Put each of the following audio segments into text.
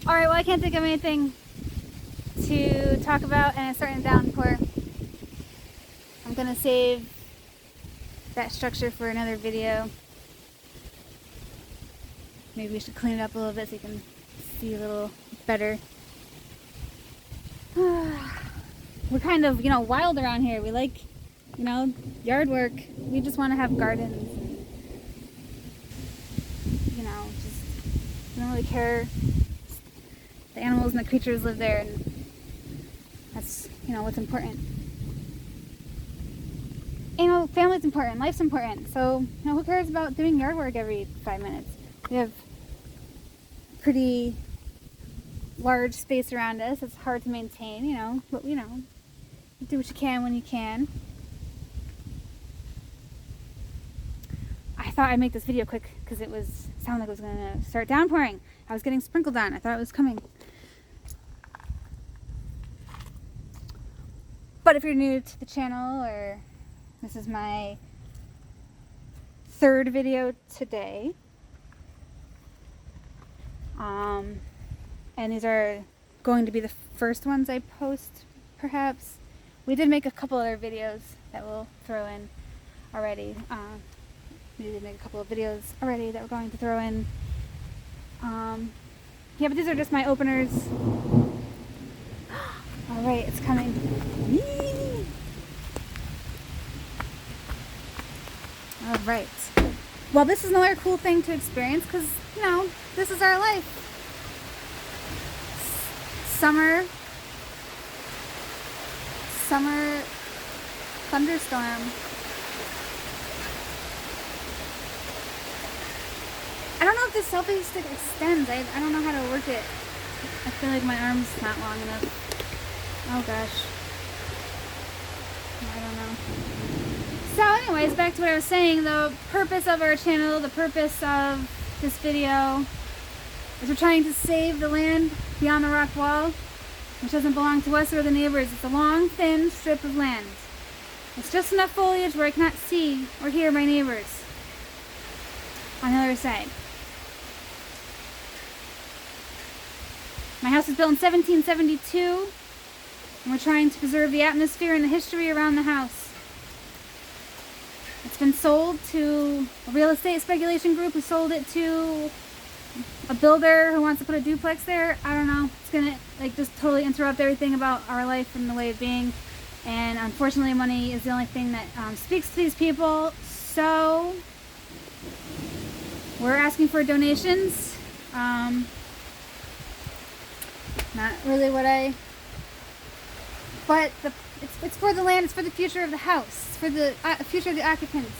Alright, well I can't think of anything to talk about and it's starting to downpour. I'm gonna save that structure for another video. Maybe we should clean it up a little bit so you can see a little better. We're kind of, wild around here. We like, yard work. We just want to have gardens. And, just don't really care. The animals and the creatures live there, and that's, what's important. Family's important. Life's important. So, who cares about doing yard work every 5 minutes? We have pretty large space around us. It's hard to maintain, but do what you can when you can. I thought I'd make this video quick because it sounded like it was gonna start downpouring. I was getting sprinkled on. I thought it was coming. But if you're new to the channel, or this is my third video today, and these are going to be the first ones I post, perhaps. We did make a couple other videos that we'll throw in already. We did make a couple of videos already that we're going to throw in. Yeah, but these are just my openers. Alright, it's coming. Alright. Well, this is another cool thing to experience because, this is our life. Summer thunderstorm. I don't know if this selfie stick extends. I don't know how to work it. I feel like my arm's not long enough. Oh gosh. I don't know. So anyways, back to what I was saying. The purpose of our channel, the purpose of this video is we're trying to save the land beyond the rock wall, which doesn't belong to us or the neighbors. It's a long, thin strip of land. It's just enough foliage where I cannot see or hear my neighbors on the other side. My house was built in 1772, and we're trying to preserve the atmosphere and the history around the house. It's been sold to a real estate speculation group who sold it to a builder who wants to put a duplex there. I don't know. It's gonna just totally interrupt everything about our life and the way of being. And unfortunately, money is the only thing that speaks to these people. So we're asking for donations. Not really but it's for the land. It's for the future of the house. It's for the future of the occupants.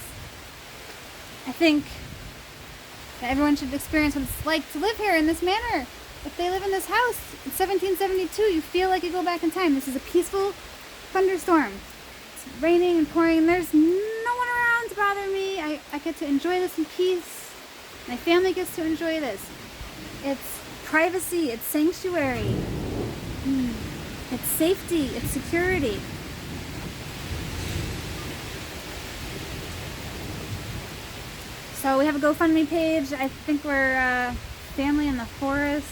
I think that everyone should experience what it's like to live here in this manner. If they live in this house in 1772, you feel like you go back in time. This is a peaceful thunderstorm. It's raining and pouring, and there's no one around to bother me. I get to enjoy this in peace. My family gets to enjoy this. It's privacy. It's sanctuary. It's safety. It's security. So we have a GoFundMe page. I think we're Family in the Forest,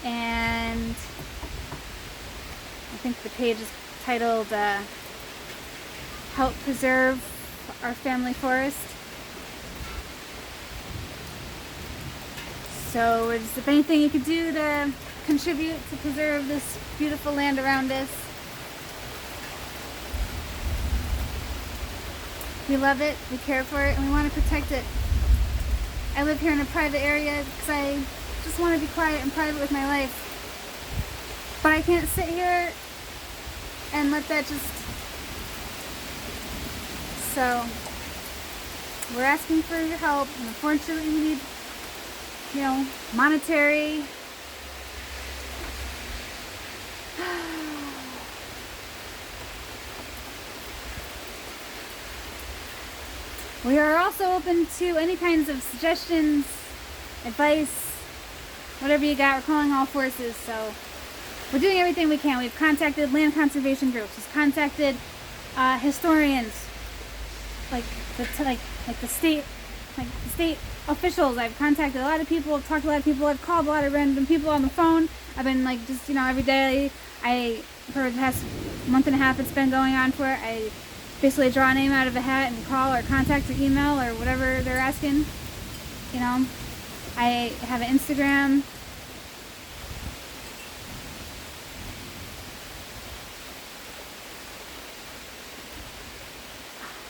and I think the page is titled Help Preserve Our Family Forest. So if anything you could do to contribute to preserve this beautiful land around us. We love it, we care for it, and we want to protect it. I live here in a private area because I just want to be quiet and private with my life. But I can't sit here and let that just... So, we're asking for your help, and unfortunately we need, monetary... We are also open to any kinds of suggestions, advice, whatever you got. We're calling all forces, so we're doing everything we can. We've contacted land conservation groups. We've contacted historians, like the state officials. I've contacted a lot of people, I've talked to a lot of people, I've called a lot of random people on the phone. I've been like, just, every day, for the past month and a half it's been going on for, I basically draw a name out of a hat and call or contact or email or whatever they're asking. I have an Instagram.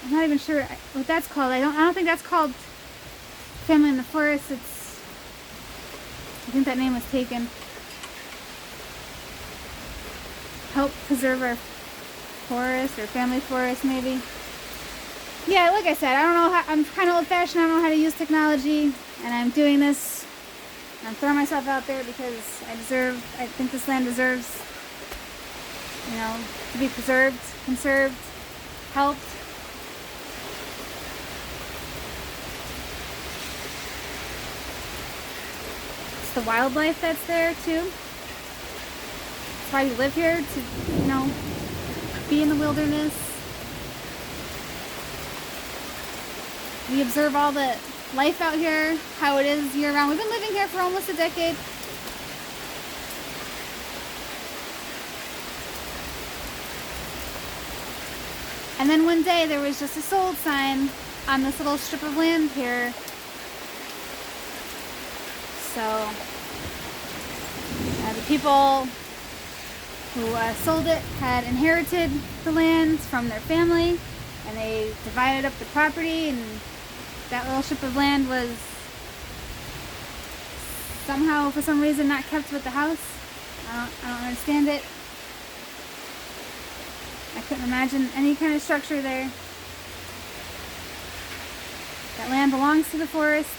I'm not even sure what that's called. I don't think that's called Family in the Forest. I think that name was taken. Help preserve our forest, or family forest, maybe. Yeah, like I said, I don't know I'm kind of old-fashioned. I don't know how to use technology, and I'm doing this. I'm throwing myself out there because I think this land deserves, to be preserved, conserved, helped. It's the wildlife that's there too. That's why we live here, to, be in the wilderness. We observe all the life out here, how it is year-round. We've been living here for almost a decade. And then one day there was just a sold sign on this little strip of land here. So the people who sold it had inherited the land from their family, and they divided up the property, and that little strip of land was somehow, for some reason, not kept with the house. I don't understand it. I couldn't imagine any kind of structure there. That land belongs to the forest.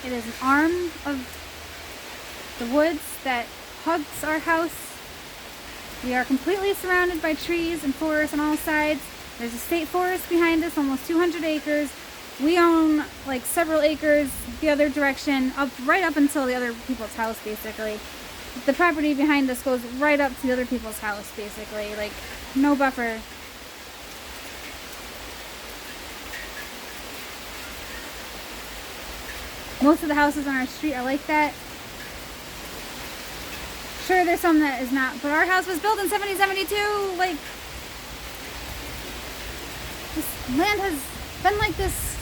It is an arm of the woods that hugs our house. We are completely surrounded by trees and forests on all sides. There's a state forest behind us, almost 200 acres. We own like several acres the other direction, right up until the other people's house, basically. The property behind us goes right up to the other people's house, basically. Like, no buffer. Most of the houses on our street are like that. Sure, there's some that is not, but our house was built in 1772. Like, this land has been like this.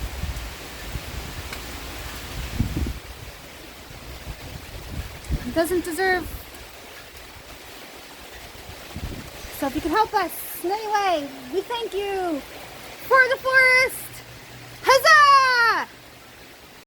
It doesn't deserve. So if you could help us in any way, we thank you. For the forest!